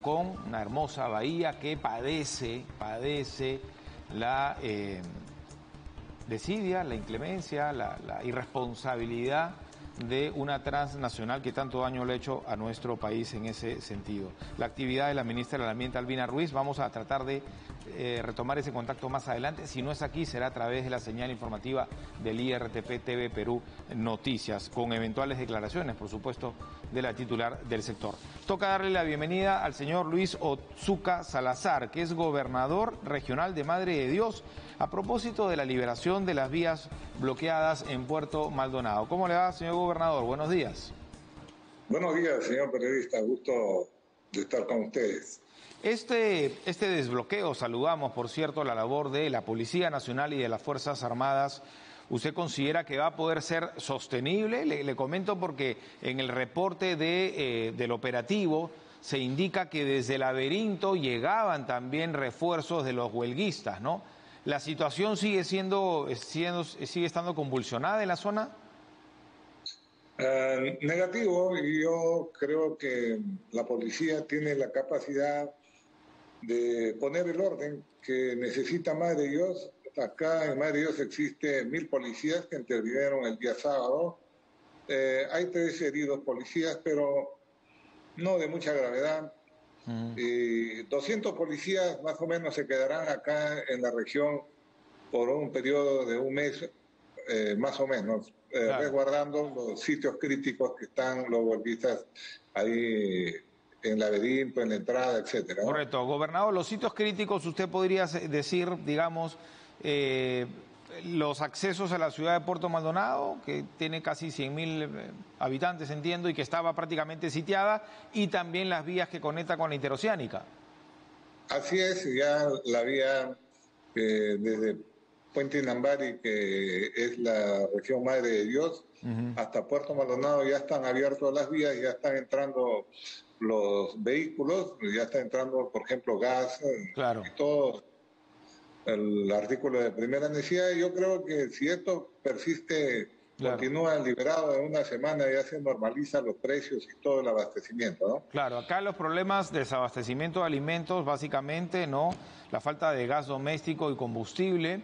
con una hermosa bahía que padece la desidia, la inclemencia, la irresponsabilidad de una transnacional que tanto daño le ha hecho a nuestro país en ese sentido. La actividad de la ministra del Ambiente, Albina Ruiz, vamos a tratar de retomar ese contacto más adelante. Si no es aquí, será a través de la señal informativa del IRTP TV Perú Noticias, con eventuales declaraciones, por supuesto, de la titular del sector. Toca darle la bienvenida al señor Luis Otsuka Salazar, que es gobernador regional de Madre de Dios, a propósito de la liberación de las vías bloqueadas en Puerto Maldonado. ¿Cómo le va, señor gobernador? Buenos días. Buenos días, señor periodista. Gusto de estar con ustedes. Este desbloqueo, saludamos, por cierto, la labor de la Policía Nacional y de las Fuerzas Armadas. ¿Usted considera que va a poder ser sostenible? Le comento porque en el reporte del operativo se indica que desde el Laberinto llegaban también refuerzos de los huelguistas, ¿no? ¿La situación sigue estando convulsionada en la zona? Negativo. Yo creo que la policía tiene la capacidad de poner el orden que necesita Madre Dios. Acá en Madre Dios existen 1000 policías que intervinieron el día sábado. Hay 3 heridos policías, pero no de mucha gravedad. 200 policías más o menos se quedarán acá en la región por un periodo de un mes, más o menos, claro, resguardando los sitios críticos que están los golpistas ahí en Laberinto, en la entrada, etcétera, ¿no? Correcto. Gobernador, los sitios críticos, usted podría decir, digamos, los accesos a la ciudad de Puerto Maldonado, que tiene casi 100.000 habitantes, entiendo, y que estaba prácticamente sitiada, y también las vías que conectan con la interoceánica. Así es, ya la vía desde Puente Inambari, que es la región Madre de Dios, hasta Puerto Maldonado ya están abiertas las vías, ya están entrando los vehículos, ya está entrando, por ejemplo, gas, claro, y todo el artículo de primera necesidad. Yo creo que si esto persiste, claro, continúa liberado en una semana, ya se normalizan los precios y todo el abastecimiento, ¿no? Claro, acá los problemas de desabastecimiento de alimentos, básicamente, ¿no? La falta de gas doméstico y combustible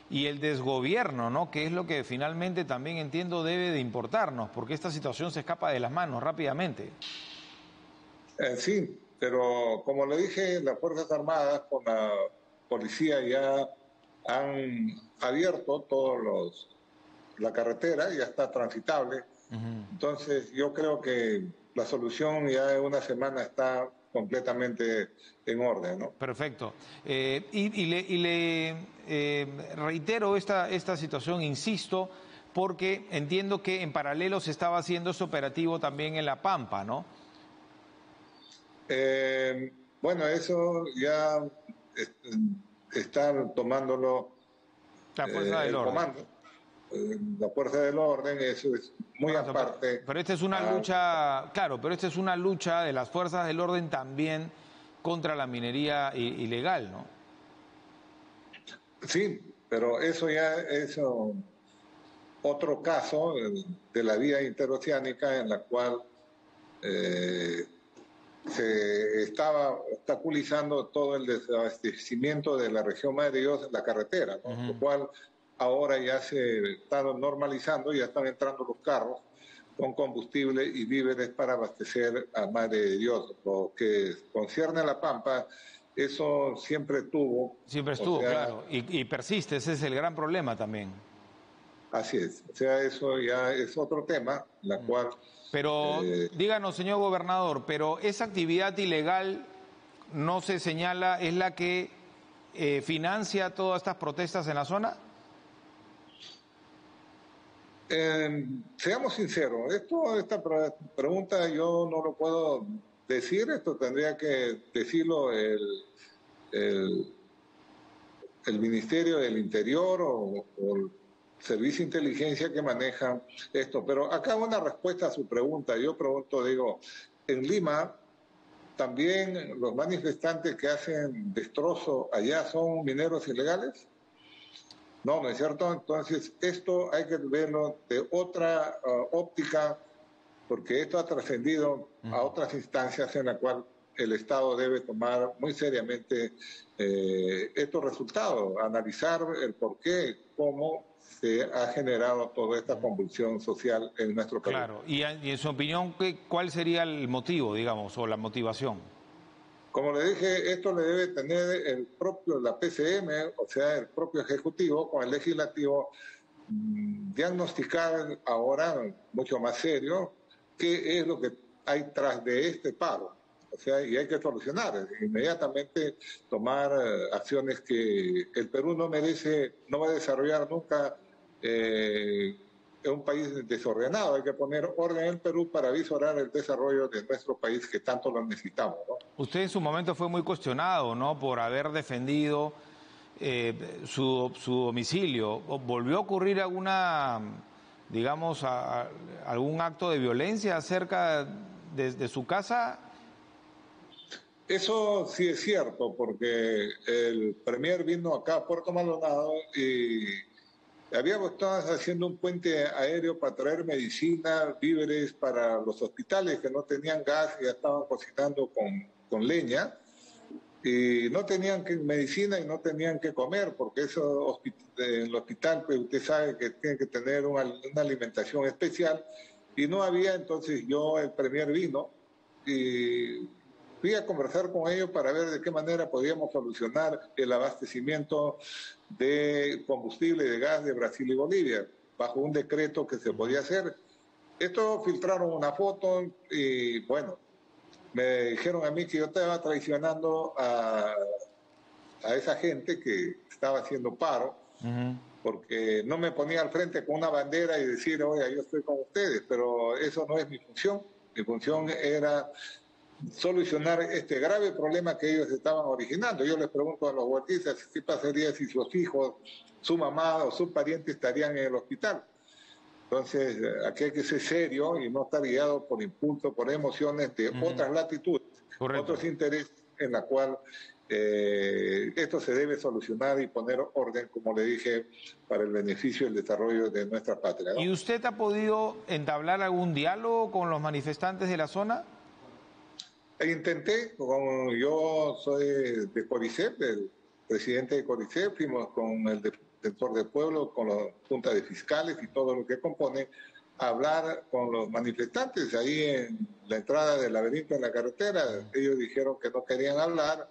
y el desgobierno, ¿no? Que es lo que finalmente también entiendo debe de importarnos, porque esta situación se escapa de las manos rápidamente. Sí, pero como le dije, las Fuerzas Armadas con la policía ya han abierto la carretera, ya está transitable. Entonces yo creo que la solución ya en una semana está completamente en orden, ¿no? Perfecto. Y le reitero esta situación, insisto, porque entiendo que en paralelo se estaba haciendo este operativo también en La Pampa, ¿no? Bueno, eso ya están tomándolo la fuerza del orden. comando. La fuerza del orden, eso es muy correcto, aparte. Pero esta es una lucha, claro, pero esta es una lucha de las fuerzas del orden también contra la minería ilegal, ¿no? Sí, pero eso ya es otro caso de la vía interoceánica en la cual se estaba obstaculizando todo el desabastecimiento de la región Madre de Dios en la carretera, ¿no? Lo cual ahora ya se está normalizando, ya están entrando los carros con combustible y víveres para abastecer a Madre de Dios. Lo que concierne a La Pampa, eso siempre estuvo. Siempre estuvo, claro, y persiste, ese es el gran problema también. Así es, o sea, eso ya es otro tema, la cual... Pero díganos, señor gobernador, pero esa actividad ilegal no se señala, ¿es la que financia todas estas protestas en la zona? Seamos sinceros, esta pregunta yo no lo puedo decir, esto tendría que decirlo el Ministerio del Interior o el Servicio de Inteligencia que maneja esto. Pero acá una respuesta a su pregunta. Yo pregunto, digo, en Lima también los manifestantes que hacen destrozo allá son mineros ilegales. No, ¿no es cierto? Entonces, esto hay que verlo de otra óptica, porque esto ha trascendido a otras instancias en la cual el Estado debe tomar muy seriamente estos resultados, analizar el por qué, cómo se ha generado toda esta convulsión social en nuestro país. Claro, y en su opinión, ¿cuál sería el motivo, digamos, o la motivación? Como le dije, esto le debe tener la PCM, o sea, el propio Ejecutivo con el Legislativo, diagnosticar ahora mucho más serio qué es lo que hay tras de este paro. O sea, y hay que solucionar, inmediatamente tomar acciones que el Perú no merece, no va a desarrollar nunca un país desordenado. Hay que poner orden en el Perú para visorar el desarrollo de nuestro país que tanto lo necesitamos, ¿no? Usted en su momento fue muy cuestionado, ¿no?, por haber defendido su domicilio. ¿Volvió a ocurrir alguna, digamos, algún acto de violencia cerca de su casa? Eso sí es cierto, porque el premier vino acá a Puerto Maldonado y habíamos estado haciendo un puente aéreo para traer medicina, víveres para los hospitales que no tenían gas y ya estaban cocinando con leña. Y no tenían medicina y no tenían que comer, porque eso en el hospital, pues usted sabe que tiene que tener una alimentación especial, y no había. Entonces el premier vino y fui a conversar con ellos para ver de qué manera podíamos solucionar el abastecimiento de combustible, de gas de Brasil y Bolivia, bajo un decreto que se podía hacer. Esto filtraron una foto y bueno, me dijeron a mí que yo estaba traicionando a esa gente que estaba haciendo paro, porque no me ponía al frente con una bandera y decir, oiga, yo estoy con ustedes, pero eso no es mi función. Mi función era solucionar este grave problema que ellos estaban originando. Yo les pregunto a los huertistas qué pasaría si sus hijos, su mamá o sus parientes estarían en el hospital. Entonces, aquí hay que ser serio y no estar guiado por impulso, por emociones de otras latitudes, Correcto. otros intereses, en la cual esto se debe solucionar y poner orden, como le dije, para el beneficio y el desarrollo de nuestra patria, ¿no? ¿Y usted ha podido entablar algún diálogo con los manifestantes de la zona? Intenté, como yo soy de CODICEP, el presidente de CODICEP, fuimos con el defensor del pueblo, con la Junta de Fiscales y todo lo que compone, a hablar con los manifestantes ahí en la entrada del laberinto en la carretera. Ellos dijeron que no querían hablar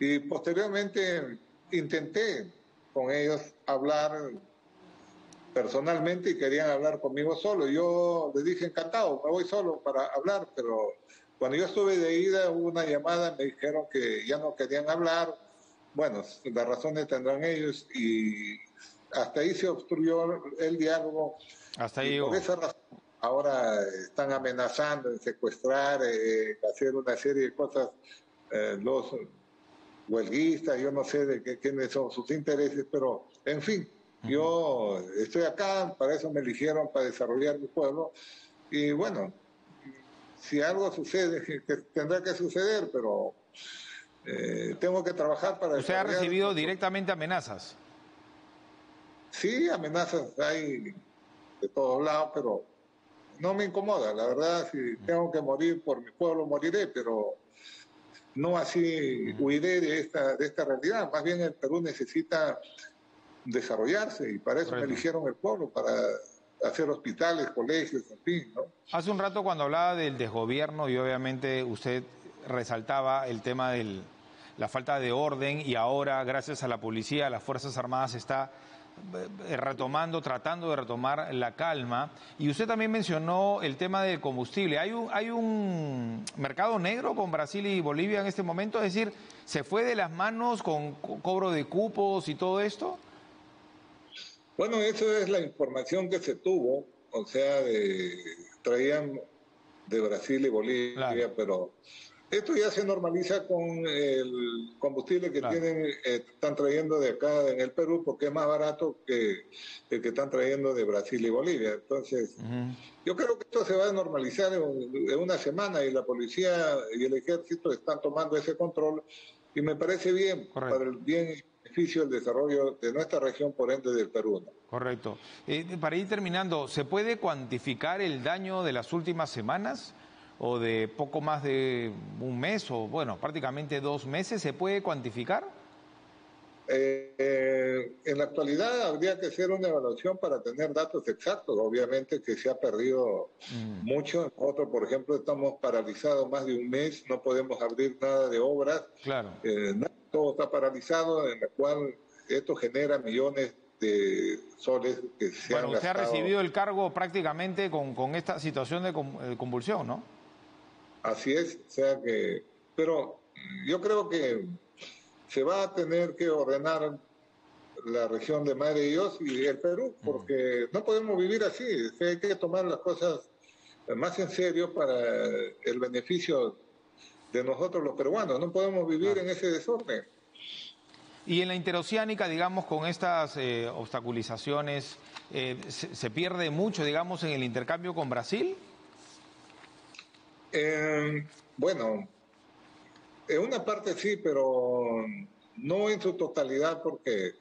y posteriormente intenté con ellos hablar personalmente y querían hablar conmigo solo. Yo les dije encantado, me voy solo para hablar, pero cuando yo estuve de ida hubo una llamada, me dijeron que ya no querían hablar. Bueno, las razones tendrán ellos y hasta ahí se obstruyó el diálogo. Hasta ahí Y por llegó. esa razón ahora están amenazando en secuestrar, hacer una serie de cosas los huelguistas. Yo no sé de quiénes son sus intereses, pero en fin, yo estoy acá, para eso me eligieron, para desarrollar mi pueblo. Y bueno, si algo sucede, que tendrá que suceder, pero tengo que trabajar para ¿Usted ha desarrollar. recibido directamente amenazas? Sí, amenazas hay de todos lados, pero no me incomoda. La verdad, si tengo que morir por mi pueblo, moriré, pero no así huiré de esta realidad. Más bien el Perú necesita desarrollarse y para eso me Correcto. eligieron el pueblo, para hacer hospitales, colegios, en fin, ¿no? Hace un rato cuando hablaba del desgobierno y obviamente usted resaltaba el tema de la falta de orden y ahora gracias a la policía, a las Fuerzas Armadas está tratando de retomar la calma. Y usted también mencionó el tema del combustible. ¿Hay un mercado negro con Brasil y Bolivia en este momento? Es decir, ¿se fue de las manos con cobro de cupos y todo esto? Bueno, eso es la información que se tuvo, o sea, traían de Brasil y Bolivia, Claro, pero esto ya se normaliza con el combustible que claro. están trayendo de acá en el Perú, porque es más barato que el que están trayendo de Brasil y Bolivia. Entonces, yo creo que esto se va a normalizar en una semana y la policía y el ejército están tomando ese control y me parece bien para Correcto. el bien y beneficio del desarrollo de nuestra región, por ende del Perú, ¿no? Correcto. Para ir terminando, ¿se puede cuantificar el daño de las últimas semanas? o de poco más de un mes o, bueno, prácticamente 2 meses, ¿se puede cuantificar? En la actualidad habría que hacer una evaluación para tener datos exactos. Obviamente que se ha perdido mucho. Nosotros, por ejemplo, estamos paralizados más de un mes, no podemos abrir nada de obras. Claro. Todo está paralizado, en lo cual esto genera millones de soles que se han Bueno, usted gastado. ha recibido el cargo prácticamente con esta situación de convulsión, ¿no? Así es, o sea que... Pero yo creo que se va a tener que ordenar la región de Madre de Dios y el Perú, porque no podemos vivir así. Hay que tomar las cosas más en serio para el beneficio de nosotros los peruanos. No podemos vivir en ese desorden. Y en la interoceánica, digamos, con estas obstaculizaciones, ¿se pierde mucho, digamos, en el intercambio con Brasil? Bueno, en una parte sí, pero no en su totalidad, porque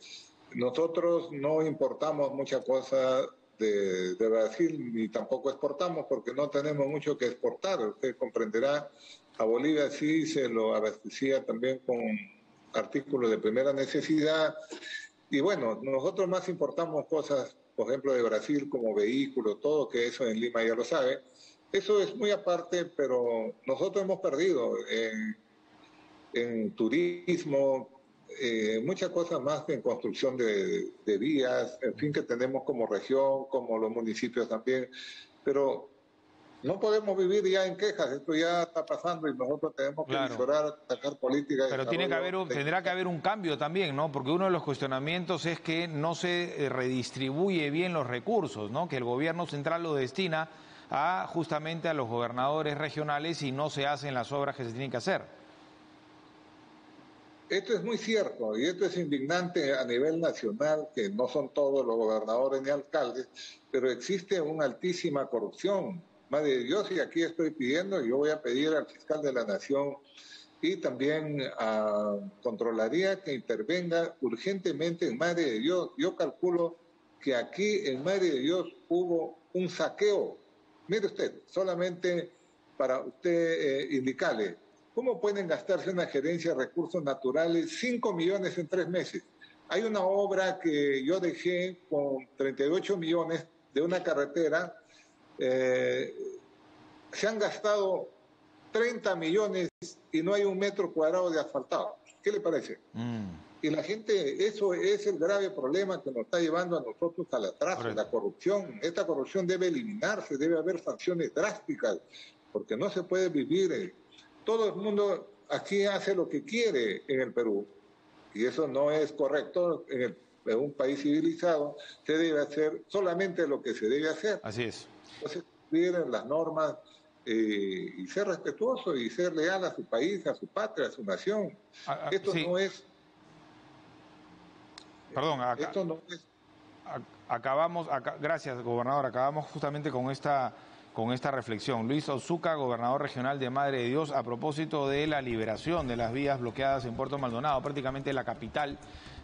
nosotros no importamos mucha cosa de Brasil, ni tampoco exportamos, porque no tenemos mucho que exportar. Usted comprenderá, a Bolivia sí se lo abastecía también con artículos de primera necesidad. Y bueno, nosotros más importamos cosas, por ejemplo, de Brasil, como vehículos, todo, que eso en Lima ya lo sabe. Eso es muy aparte, pero nosotros hemos perdido en turismo, muchas cosas más en construcción de vías, en fin, que tenemos como región, como los municipios también, pero no podemos vivir ya en quejas, esto ya está pasando y nosotros tenemos que visorar, sacar políticas. Pero tendrá que haber un cambio también, ¿no? Porque uno de los cuestionamientos es que no se redistribuye bien los recursos, ¿no? Que el gobierno central lo destina justamente a los gobernadores regionales y no se hacen las obras que se tienen que hacer. Esto es muy cierto y esto es indignante a nivel nacional, que no son todos los gobernadores ni alcaldes, pero existe una altísima corrupción. Madre de Dios, y aquí estoy pidiendo, yo voy a pedir al fiscal de la Nación y también a Contraloría que intervenga urgentemente en Madre de Dios. Yo calculo que aquí en Madre de Dios hubo un saqueo. Mire usted, solamente para usted indicarle, ¿cómo pueden gastarse una gerencia de recursos naturales 5 millones en 3 meses? Hay una obra que yo dejé con 38 millones de una carretera, se han gastado 30 millones y no hay 1 metro cuadrado de asfaltado. ¿Qué le parece? Y la gente, eso es el grave problema que nos está llevando a nosotros al atraso, la corrupción. Esta corrupción debe eliminarse, debe haber sanciones drásticas, porque no se puede vivir. Todo el mundo aquí hace lo que quiere en el Perú, y eso no es correcto. En un país civilizado se debe hacer solamente lo que se debe hacer. Así es. Entonces, cumplir las normas y ser respetuoso y ser leal a su país, a su patria, a su nación. Esto sí. no es... Perdón, esto no es... Gracias, gobernador. Acabamos justamente con esta reflexión. Luis Otsuka, gobernador regional de Madre de Dios, a propósito de la liberación de las vías bloqueadas en Puerto Maldonado. Prácticamente la capital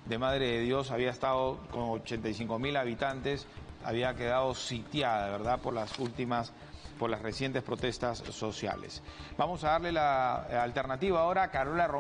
de Madre de Dios había estado con 85.000 habitantes, había quedado sitiada, ¿verdad?, por las recientes protestas sociales. Vamos a darle la alternativa ahora a Carola Romero.